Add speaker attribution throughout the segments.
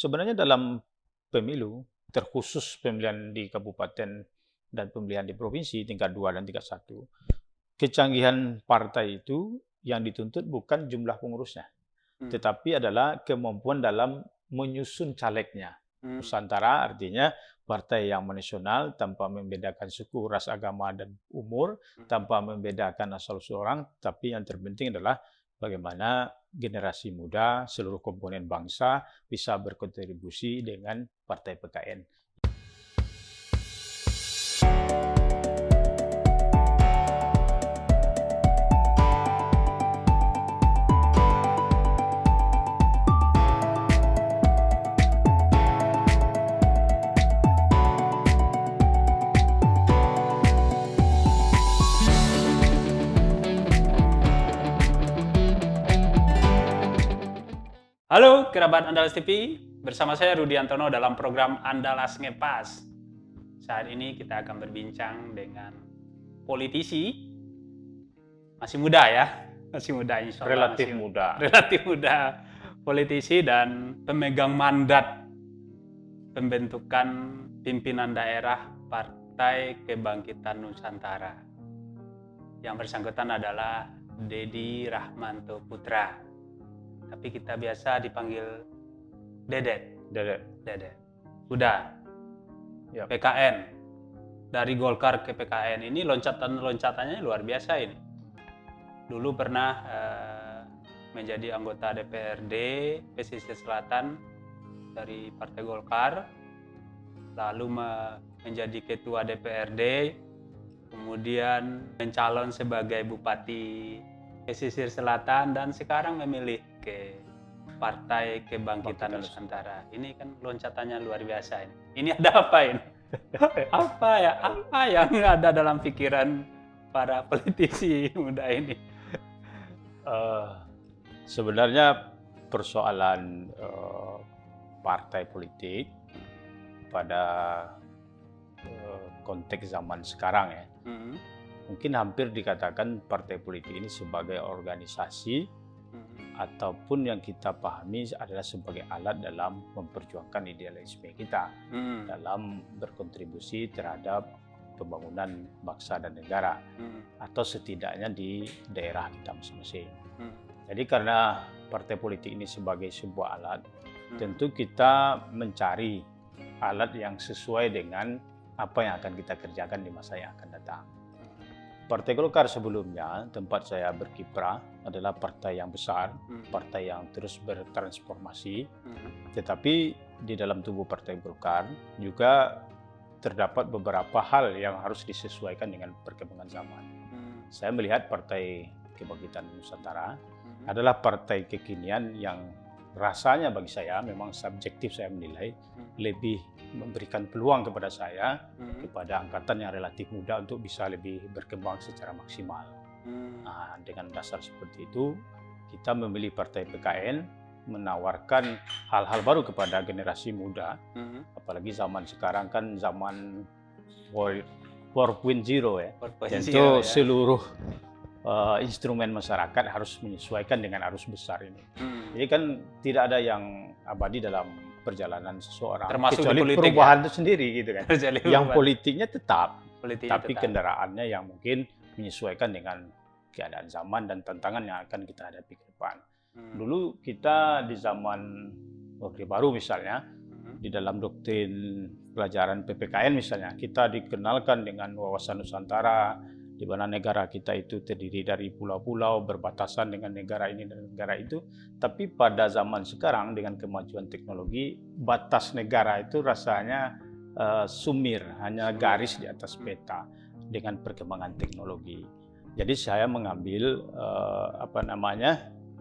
Speaker 1: Sebenarnya dalam pemilu, terkhusus pemilihan di kabupaten dan pemilihan di provinsi tingkat 2 dan tingkat 1, kecanggihan partai itu yang dituntut bukan jumlah pengurusnya,
Speaker 2: Hmm.
Speaker 1: tetapi adalah kemampuan dalam menyusun calegnya.
Speaker 2: Hmm.
Speaker 1: Nusantara artinya partai yang nasional tanpa membedakan suku, ras, agama, dan umur, tanpa membedakan asal seorang, tapi yang terpenting adalah bagaimana generasi muda, seluruh komponen bangsa bisa berkontribusi dengan partai PKN.
Speaker 2: Halo kerabat Andalas TV, bersama saya Rudi Antono dalam program Andalas Ngepas. Saat ini kita akan berbincang dengan politisi, masih muda ya, masih muda insya Allah. Relatif muda, politisi dan pemegang mandat pembentukan pimpinan daerah Partai Kebangkitan Nusantara. Yang bersangkutan adalah Dedi Rahmanto Putra. Tapi kita biasa dipanggil Dedet. Udah.
Speaker 1: Ya.
Speaker 2: PKN. Dari Golkar ke PKN ini loncatannya luar biasa ini. Dulu pernah menjadi anggota DPRD Pesisir Selatan dari Partai Golkar. Lalu menjadi ketua DPRD. Kemudian mencalon sebagai Bupati Pesisir Selatan dan sekarang memilih ke Partai Kebangkitan Nusantara. Ini kan loncatannya luar biasa ini. Ini ada apa ini? Apa yang ada dalam pikiran para politisi muda ini?
Speaker 1: Sebenarnya persoalan partai politik pada konteks zaman sekarang ya, mungkin hampir dikatakan partai politik ini sebagai organisasi ataupun yang kita pahami adalah sebagai alat dalam memperjuangkan idealisme kita dalam berkontribusi terhadap pembangunan bangsa dan negara atau setidaknya di daerah kita masing-masing. Jadi karena partai politik ini sebagai sebuah alat, tentu kita mencari alat yang sesuai dengan apa yang akan kita kerjakan di masa yang akan datang. Partai Golkar sebelumnya, tempat saya berkiprah, adalah partai yang besar, partai yang terus bertransformasi. Tetapi di dalam tubuh Partai Golkar juga terdapat beberapa hal yang harus disesuaikan dengan perkembangan zaman. Saya melihat Partai Kebangkitan Nusantara adalah partai kekinian yang rasanya bagi saya, memang subjektif saya menilai, lebih memberikan peluang kepada saya, kepada angkatan yang relatif muda untuk bisa lebih berkembang secara maksimal. Nah, dengan dasar seperti itu, kita memilih Partai PKN, menawarkan hal-hal baru kepada generasi muda, apalagi zaman sekarang kan zaman 4.0 ya, tentu seluruh instrumen masyarakat harus menyesuaikan dengan arus besar ini. Jadi kan tidak ada yang abadi dalam perjalanan seseorang,
Speaker 2: termasuk
Speaker 1: kecuali
Speaker 2: politik,
Speaker 1: perubahan itu sendiri gitu kan. Yang politiknya tetap, tapi kendaraannya yang mungkin menyesuaikan dengan keadaan zaman dan tantangan yang akan kita hadapi ke depan. Dulu kita di zaman Orde Baru misalnya, di dalam doktrin pelajaran PPKN misalnya, kita dikenalkan dengan wawasan Nusantara, di mana negara kita itu terdiri dari pulau-pulau berbatasan dengan negara ini dan negara itu. Tapi pada zaman sekarang dengan kemajuan teknologi, batas negara itu rasanya sumir, hanya garis di atas peta dengan perkembangan teknologi. Jadi saya mengambil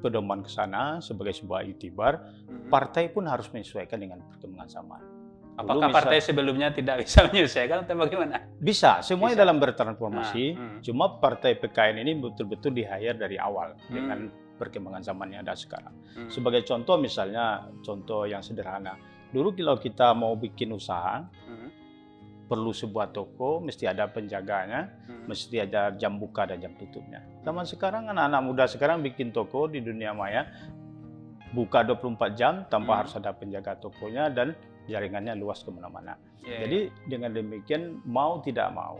Speaker 1: pedoman ke sana sebagai sebuah iktibar. Partai pun harus menyesuaikan dengan perkembangan zaman.
Speaker 2: Apakah partai sebelumnya tidak bisa menyesuaikan atau bagaimana?
Speaker 1: Bisa, semuanya dalam bertransformasi. Cuma partai PKN ini betul-betul di-hire dari awal dengan perkembangan zaman yang ada sekarang. Sebagai contoh misalnya, contoh yang sederhana. Dulu kalau kita mau bikin usaha, perlu sebuah toko, mesti ada penjaganya, mesti ada jam buka dan jam tutupnya. Zaman sekarang anak-anak muda sekarang bikin toko di dunia maya, buka 24 jam tanpa harus ada penjaga tokonya dan jaringannya luas kemana-mana. Jadi dengan demikian mau tidak mau,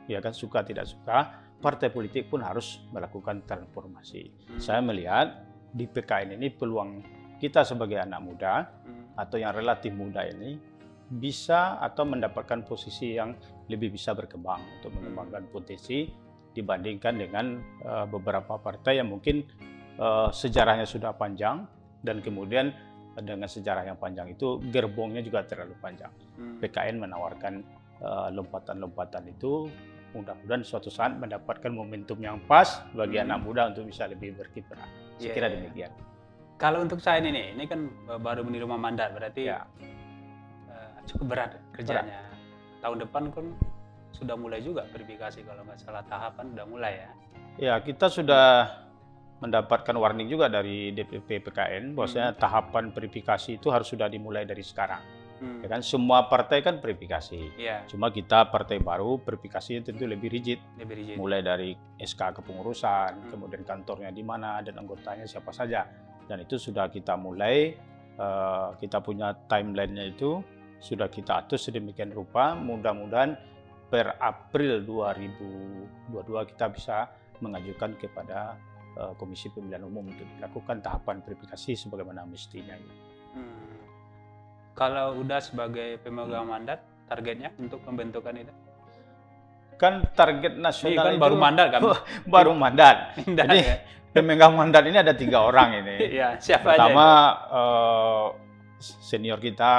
Speaker 1: ya kan suka tidak suka, partai politik pun harus melakukan transformasi. Saya melihat di PKN ini peluang kita sebagai anak muda atau yang relatif muda ini bisa atau mendapatkan posisi yang lebih bisa berkembang untuk mengembangkan potensi dibandingkan dengan beberapa partai yang mungkin sejarahnya sudah panjang dan kemudian dengan sejarah yang panjang itu gerbongnya juga terlalu panjang. PKN menawarkan lompatan-lompatan itu, mudah-mudahan suatu saat mendapatkan momentum yang pas bagi anak muda untuk bisa lebih berkiprah. Saya kira demikian.
Speaker 2: Kalau untuk saya ini kan baru menerima mandat, berarti cukup berat kerjanya. Tahun depan kan sudah mulai juga verifikasi, kalau nggak salah tahapan udah mulai ya.
Speaker 1: Ya, kita sudah mendapatkan warning juga dari DPP PKN bahwasanya tahapan verifikasi itu harus sudah dimulai dari sekarang. Ya kan semua partai kan verifikasi. Cuma kita partai baru verifikasinya tentu lebih rigid. Mulai dari SK kepengurusan, kemudian kantornya di mana dan anggotanya siapa saja. Dan itu sudah kita mulai, kita punya timeline-nya itu sudah kita atur sedemikian rupa. Mudah-mudahan per April 2022 kita bisa mengajukan kepada Komisi Pemilihan Umum untuk dilakukan tahapan verifikasi sebagaimana mestinya.
Speaker 2: Kalau udah sebagai pemegang mandat, targetnya untuk pembentukan itu?
Speaker 1: Kan target nasional
Speaker 2: kan
Speaker 1: itu
Speaker 2: baru mandat kan?
Speaker 1: Baru mandat. Jadi pemegang mandat ini ada 3 orang ini.
Speaker 2: Siapa
Speaker 1: Pertama
Speaker 2: aja
Speaker 1: senior kita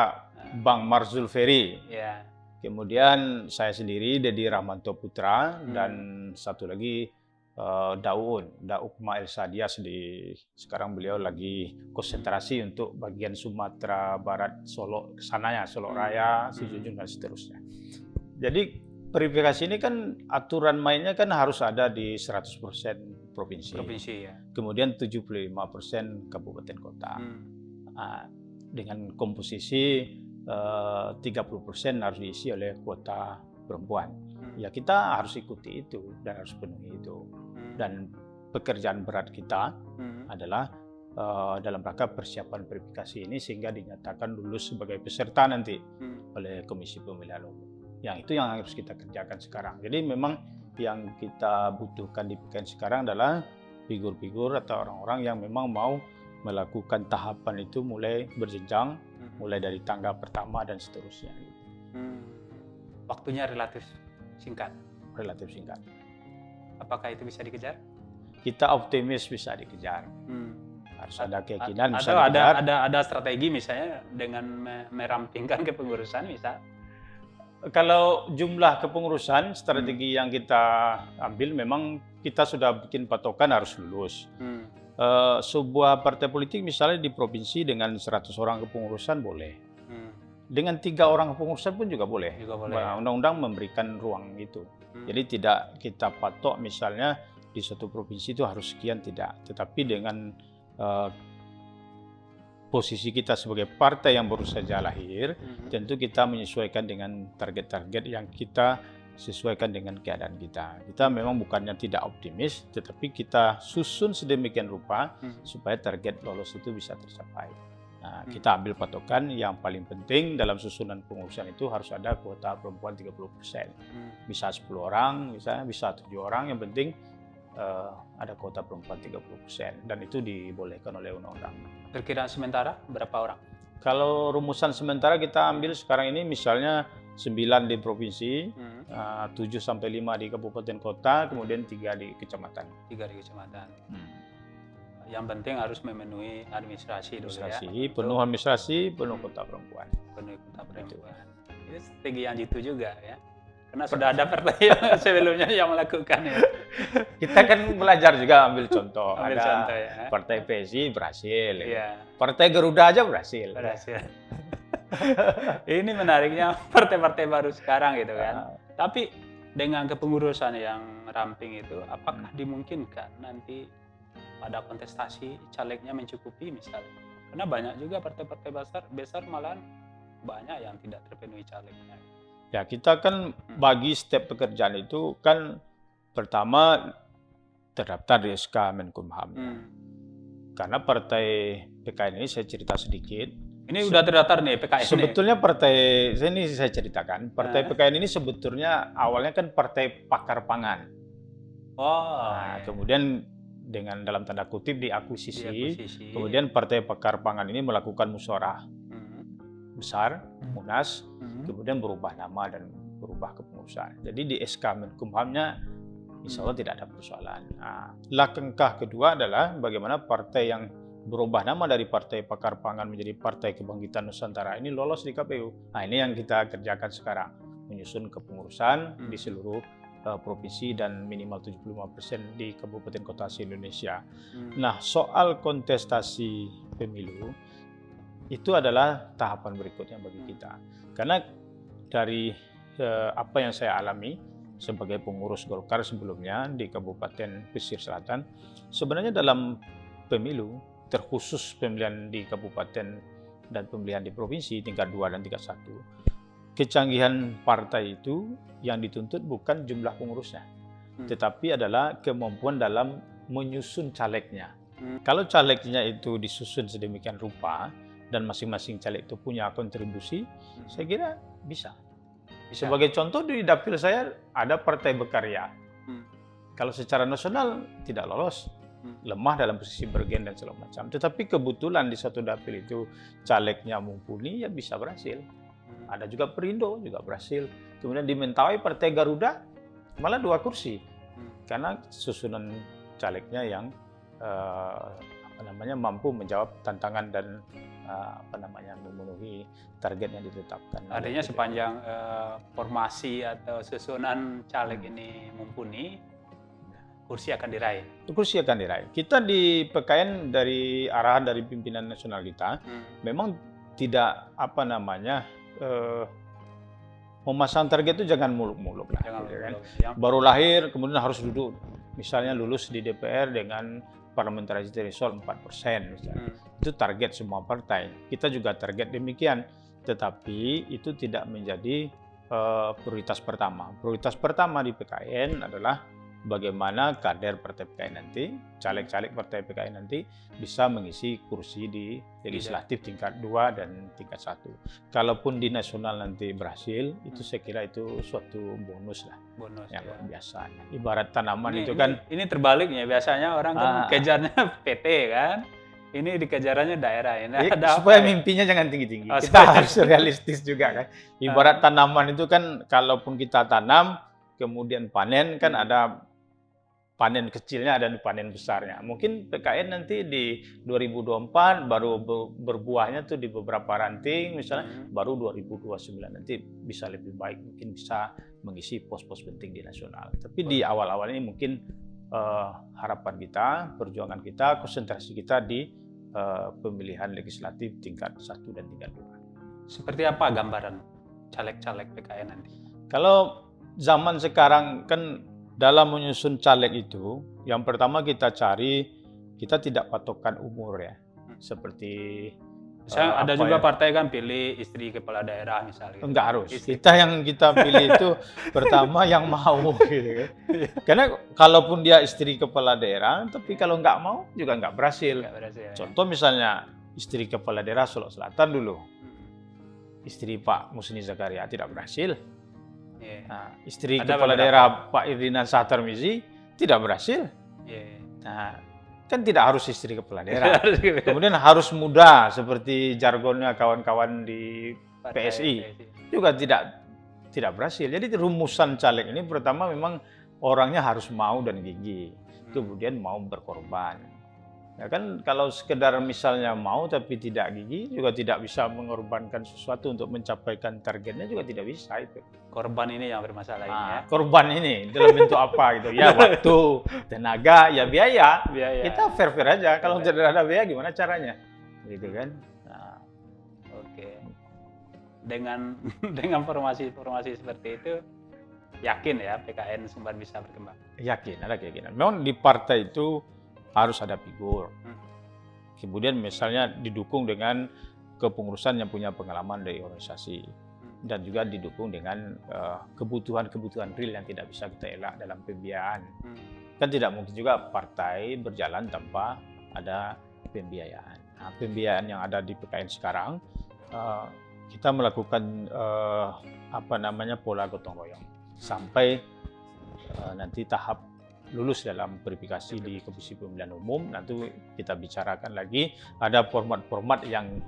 Speaker 1: Bang Marzul Ferry. Kemudian saya sendiri Dedi Rahmanto Putra dan satu lagi Dauk Mael Sadias sekarang beliau lagi konsentrasi untuk bagian Sumatera Barat, Solo kesananya, Solo Raya, Sijujung dan seterusnya. Jadi verifikasi ini kan aturan mainnya kan harus ada di 100% provinsi ya. Kemudian 75% kabupaten kota. Dengan komposisi 30% harus diisi oleh kuota perempuan. Ya kita harus ikuti itu dan harus penuhi itu. Dan pekerjaan berat kita adalah dalam rangka persiapan verifikasi ini sehingga dinyatakan lulus sebagai peserta nanti oleh Komisi Pemilihan Umum. Yang itu yang harus kita kerjakan sekarang. Jadi memang yang kita butuhkan di PKN sekarang adalah figur-figur atau orang-orang yang memang mau melakukan tahapan itu mulai berjenjang, mulai dari tangga pertama dan seterusnya.
Speaker 2: Waktunya relatif singkat.
Speaker 1: Relatif singkat.
Speaker 2: Apakah itu bisa dikejar?
Speaker 1: Kita optimis bisa dikejar. Harus ada keyakinan bisa dikejar.
Speaker 2: Ada strategi misalnya dengan merampingkan kepengurusan misal?
Speaker 1: Kalau jumlah kepengurusan, strategi yang kita ambil memang kita sudah bikin patokan harus lulus. Sebuah partai politik misalnya di provinsi dengan 100 orang kepengurusan boleh. Dengan 3 orang kepengurusan pun juga boleh. Undang-undang memberikan ruang itu. Jadi tidak kita patok misalnya di suatu provinsi itu harus sekian, tidak. Tetapi dengan posisi kita sebagai partai yang baru saja lahir, tentu kita menyesuaikan dengan target-target yang kita sesuaikan dengan keadaan kita. Kita memang bukannya tidak optimis, tetapi kita susun sedemikian rupa supaya target lolos itu bisa tercapai. Nah, kita ambil patokan yang paling penting dalam susunan pengurusan itu harus ada kuota perempuan 30%. Bisa 10 orang, bisa 7 orang, yang penting ada kuota perempuan 30%. Dan itu dibolehkan oleh undang-undang.
Speaker 2: Perkiraan sementara berapa orang?
Speaker 1: Kalau rumusan sementara kita ambil sekarang ini misalnya 9 di provinsi, 7-5 di kabupaten kota, kemudian 3 di kecamatan.
Speaker 2: 3 di kecamatan. Yang penting harus memenuhi administrasi dulu ya.
Speaker 1: Penuh administrasi, penuh kota perempuan.
Speaker 2: Penuh kota perempuan. Ini strategi yang jitu juga ya. Karena sudah ada partai yang sebelumnya yang melakukan ya.
Speaker 1: Kita kan belajar juga ambil contoh.
Speaker 2: Contoh ya.
Speaker 1: Partai PSI berhasil. Partai Garuda aja berhasil.
Speaker 2: Ini menariknya partai-partai baru sekarang gitu kan. Tapi dengan kepengurusan yang ramping itu, apakah dimungkinkan nanti pada kontestasi calegnya mencukupi misalnya? Karena banyak juga partai-partai besar malahan banyak yang tidak terpenuhi calegnya.
Speaker 1: Ya, kita kan bagi step pekerjaan itu kan pertama terdaftar di SK Menkumham. Karena partai PKN ini saya cerita sedikit.
Speaker 2: Ini udah terdaftar nih PKN.
Speaker 1: Sebetulnya partai ini saya ceritakan, partai PKN ini sebetulnya awalnya kan partai pakar pangan. Nah, kemudian dengan dalam tanda kutip diakuisisi. Kemudian partai pakar pangan ini melakukan musyawarah besar, Munas, kemudian berubah nama dan berubah kepengurusan. Jadi di SK Menkumhamnya insya Allah tidak ada persoalan. Nah, langkah kedua adalah bagaimana partai yang berubah nama dari Partai Pakar Pangan menjadi Partai Kebangkitan Nusantara ini lolos di KPU. Nah, ini yang kita kerjakan sekarang, menyusun kepengurusan di seluruh provinsi dan minimal 75% di kabupaten kota se-Indonesia. Nah, soal kontestasi pemilu itu adalah tahapan berikutnya bagi kita. Karena dari apa yang saya alami sebagai pengurus Golkar sebelumnya di Kabupaten Pesisir Selatan, sebenarnya dalam pemilu, terkhusus pemilihan di kabupaten dan pemilihan di provinsi tingkat 2 dan tingkat 1, kecanggihan partai itu yang dituntut bukan jumlah pengurusnya, tetapi adalah kemampuan dalam menyusun calegnya. Kalau calegnya itu disusun sedemikian rupa dan masing-masing caleg itu punya kontribusi, saya kira bisa. Sebagai contoh di dapil saya ada Partai Berkarya. Kalau secara nasional tidak lolos, lemah dalam posisi bergen dan segala macam. Tetapi kebetulan di satu dapil itu calegnya mumpuni, ya bisa berhasil. Ada juga Perindo juga berhasil. Kemudian di Mentawai Partai Garuda malah 2 kursi, karena susunan calegnya yang mampu menjawab tantangan dan memenuhi target yang ditetapkan.
Speaker 2: Artinya sepanjang formasi atau susunan caleg ini mumpuni, kursi akan diraih.
Speaker 1: Kursi akan diraih. Kita di PKN dari arahan dari pimpinan nasional kita, memang tidak memasang target itu jangan muluk-muluk lah. Baru lahir kemudian harus duduk, misalnya lulus di DPR dengan parliamentary threshold 4% misalnya. Itu target semua partai. Kita juga target demikian, tetapi itu tidak menjadi prioritas pertama. Prioritas pertama di PKN adalah bagaimana kader partai PKN nanti, caleg-caleg partai PKN nanti bisa mengisi kursi di legislatif tingkat 2 dan tingkat 1. Kalaupun di nasional nanti berhasil, itu saya kira itu suatu bonus lah.
Speaker 2: Bonus
Speaker 1: yang biasa. Ibarat tanaman
Speaker 2: ini,
Speaker 1: itu kan.
Speaker 2: Ini terbaliknya, biasanya orang kan kejarnya PT kan. Ini dikejarannya daerah ini.
Speaker 1: Supaya mimpinya jangan tinggi-tinggi. Kita harus realistis juga kan. Ibarat tanaman itu kan, kalaupun kita tanam, kemudian panen kan ada panen kecilnya dan panen besarnya. Mungkin PKN nanti di 2024 baru berbuahnya tuh di beberapa ranting misalnya, baru 2029 nanti bisa lebih baik, mungkin bisa mengisi pos-pos penting di nasional. Tapi di awal-awal ini mungkin harapan kita, perjuangan kita, konsentrasi kita di pemilihan legislatif tingkat 1 dan tingkat 2.
Speaker 2: Seperti apa gambaran caleg-caleg PKN nanti?
Speaker 1: Kalau zaman sekarang kan dalam menyusun caleg itu, yang pertama kita cari, kita tidak patokan umur ya. Seperti
Speaker 2: ada juga partai kan pilih istri kepala daerah misalnya.
Speaker 1: Enggak harus. Kita yang kita pilih itu pertama yang mau gitu kan. Karena kalaupun dia istri kepala daerah, tapi kalau nggak mau juga nggak berhasil. Contoh misalnya istri kepala daerah Solo Selatan dulu. Istri Pak Musni Zakaria tidak berhasil. Nah, istri kepala daerah Pak Irdinan Satarmizi tidak berhasil. Nah, kan tidak harus istri kepala daerah. Kemudian harus muda seperti jargonnya kawan-kawan di PSI juga tidak berhasil. Jadi rumusan caleg ini pertama memang orangnya harus mau dan gigih, kemudian mau berkorban. Ya kan kalau sekedar misalnya mau tapi tidak gigih juga tidak bisa mengorbankan sesuatu untuk mencapaikan targetnya juga tidak bisa itu.
Speaker 2: Korban ini yang bermasalah ini ya.
Speaker 1: Korban ini dalam bentuk apa gitu? Ya waktu, tenaga, ya biaya. Kita fair-fair aja. Kalau tidak ada biaya gimana caranya? Gitu kan. Nah.
Speaker 2: Oke. Dengan formasi seperti itu, yakin ya PKN Sumbar bisa berkembang?
Speaker 1: Yakin, ada keyakinan. Memang di partai itu harus ada figur. Kemudian misalnya didukung dengan kepengurusan yang punya pengalaman dari organisasi. Dan juga didukung dengan kebutuhan-kebutuhan real yang tidak bisa kita elak dalam pembiayaan. Kan tidak mungkin juga partai berjalan tanpa ada pembiayaan. Nah, pembiayaan yang ada di PKN sekarang, kita melakukan pola gotong royong sampai nanti tahap lulus dalam verifikasi di Komisi Pemilihan Umum. Nanti kita bicarakan lagi, ada format-format yang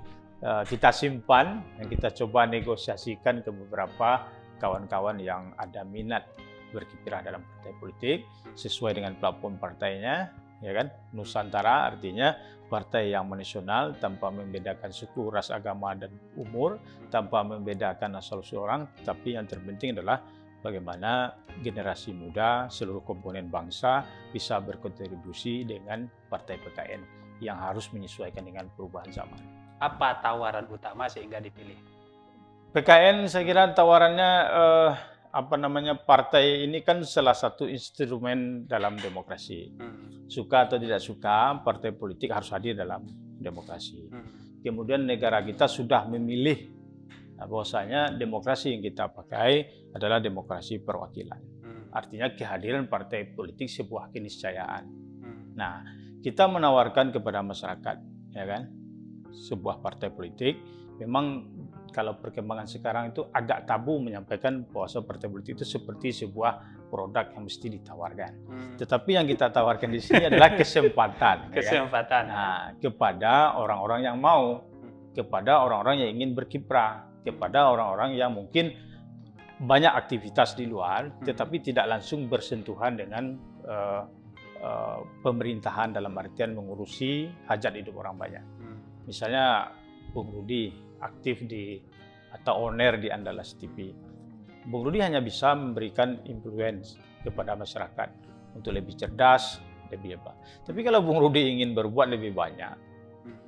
Speaker 1: kita simpan, yang kita coba negosiasikan ke beberapa kawan-kawan yang ada minat berkiprah dalam partai politik sesuai dengan platform partainya, ya kan? Nusantara artinya partai yang nasional tanpa membedakan suku, ras, agama, dan umur, tanpa membedakan asal-usul orang, tapi yang terpenting adalah bagaimana generasi muda, seluruh komponen bangsa bisa berkontribusi dengan partai PKN yang harus menyesuaikan dengan perubahan zaman.
Speaker 2: Apa tawaran utama sehingga dipilih?
Speaker 1: PKN saya kira tawarannya partai ini kan salah satu instrumen dalam demokrasi. Suka atau tidak suka, partai politik harus hadir dalam demokrasi. Kemudian negara kita sudah memilih bahwasanya demokrasi yang kita pakai adalah demokrasi perwakilan. Artinya kehadiran partai politik sebuah keniscayaan. Nah, kita menawarkan kepada masyarakat, ya kan, sebuah partai politik. Memang kalau perkembangan sekarang itu agak tabu menyampaikan bahwa partai politik itu seperti sebuah produk yang mesti ditawarkan. Tetapi yang kita tawarkan di sini adalah kesempatan.
Speaker 2: Kesempatan.
Speaker 1: Ya kan? Nah, kepada orang-orang yang mau, kepada orang-orang yang ingin berkiprah, kepada orang-orang yang mungkin banyak aktivitas di luar, tetapi tidak langsung bersentuhan dengan pemerintahan dalam artian mengurusi hajat hidup orang banyak. Misalnya Bung Rudi aktif atau owner di Andalas TV. Bung Rudi hanya bisa memberikan influence kepada masyarakat untuk lebih cerdas, lebih apa. Tapi kalau Bung Rudi ingin berbuat lebih banyak,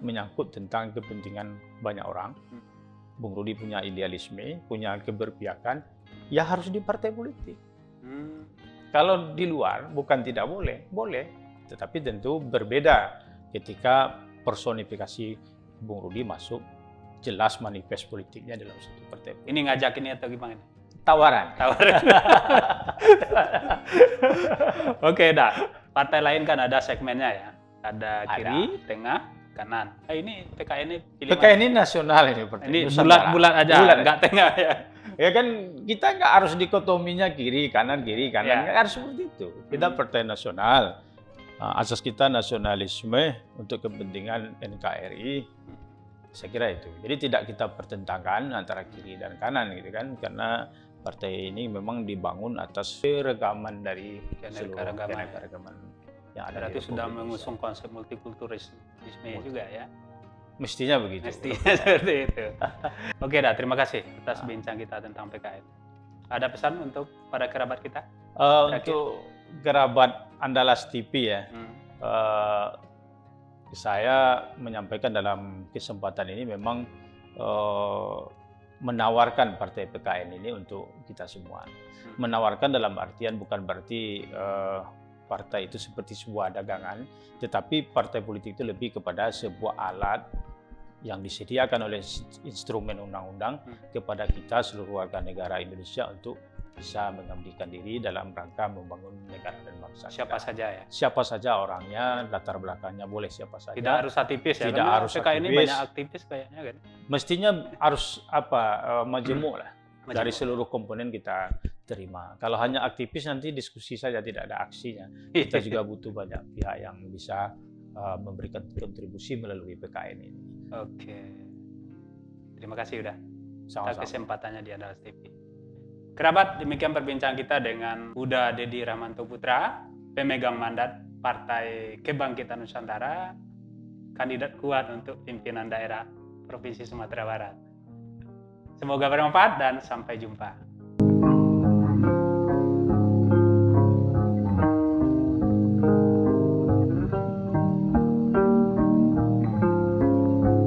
Speaker 1: menyangkut tentang kepentingan banyak orang, Bung Rudi punya idealisme, punya keberpihakan, ya harus di partai politik. Kalau di luar bukan tidak boleh, boleh. Tetapi tentu berbeda ketika personifikasi Bung Rudi masuk jelas manifest politiknya dalam satu partai politik.
Speaker 2: Ini ngajakin atau gimana?
Speaker 1: Tawaran.
Speaker 2: Oke, dah. Partai lain kan ada segmennya ya. Ada kiri, tengah, kanan. Ini PKN ini pilih
Speaker 1: PKN ini nasional ini.
Speaker 2: Ini bulat aja, nggak tengah ya.
Speaker 1: Ya kan kita nggak harus dikotominya kiri kanan, nggak harus seperti itu. Kita partai nasional. Asas kita nasionalisme untuk kepentingan NKRI. Saya kira itu. Jadi tidak kita pertentangkan antara kiri dan kanan gitu kan, karena partai ini memang dibangun atas rekaman dari seluruh keanekaragaman yang ada.
Speaker 2: Berarti sudah mengusung konsep multikulturalisme juga ya.
Speaker 1: Mestinya begitu.
Speaker 2: Mestinya seperti itu. Oke, dah, terima kasih atas bincang kita tentang PKN. Ada pesan untuk para kerabat kita?
Speaker 1: Untuk kerabat Andalas TV ya. Saya menyampaikan dalam kesempatan ini memang menawarkan partai PKN ini untuk kita semua. Menawarkan dalam artian bukan berarti partai itu seperti sebuah dagangan, tetapi partai politik itu lebih kepada sebuah alat yang disediakan oleh instrumen undang-undang kepada kita seluruh warga negara Indonesia untuk bisa mengabdikan diri dalam rangka membangun negara dan bangsa.
Speaker 2: Siapa saja ya?
Speaker 1: Siapa saja orangnya, latar belakangnya boleh siapa saja.
Speaker 2: Tidak harus aktivis ya?
Speaker 1: Tidak harus
Speaker 2: PKN ini
Speaker 1: aktivis.
Speaker 2: banyak aktivis kayaknya kan?
Speaker 1: Mestinya harus majemuk lah. Dari seluruh komponen kita terima. Kalau hanya aktivis nanti diskusi saja tidak ada aksinya. Kita juga butuh banyak pihak yang bisa memberikan kontribusi melalui PKN ini.
Speaker 2: Oke. Terima kasih udah.
Speaker 1: Sama-sama.
Speaker 2: Kesempatannya di Andalas TV. Kerabat, demikian perbincangan kita dengan Huda Dedi Rahmanto Putra, pemegang mandat Partai Kebangkitan Nusantara, kandidat kuat untuk pimpinan daerah Provinsi Sumatera Barat. Semoga bermanfaat dan sampai jumpa.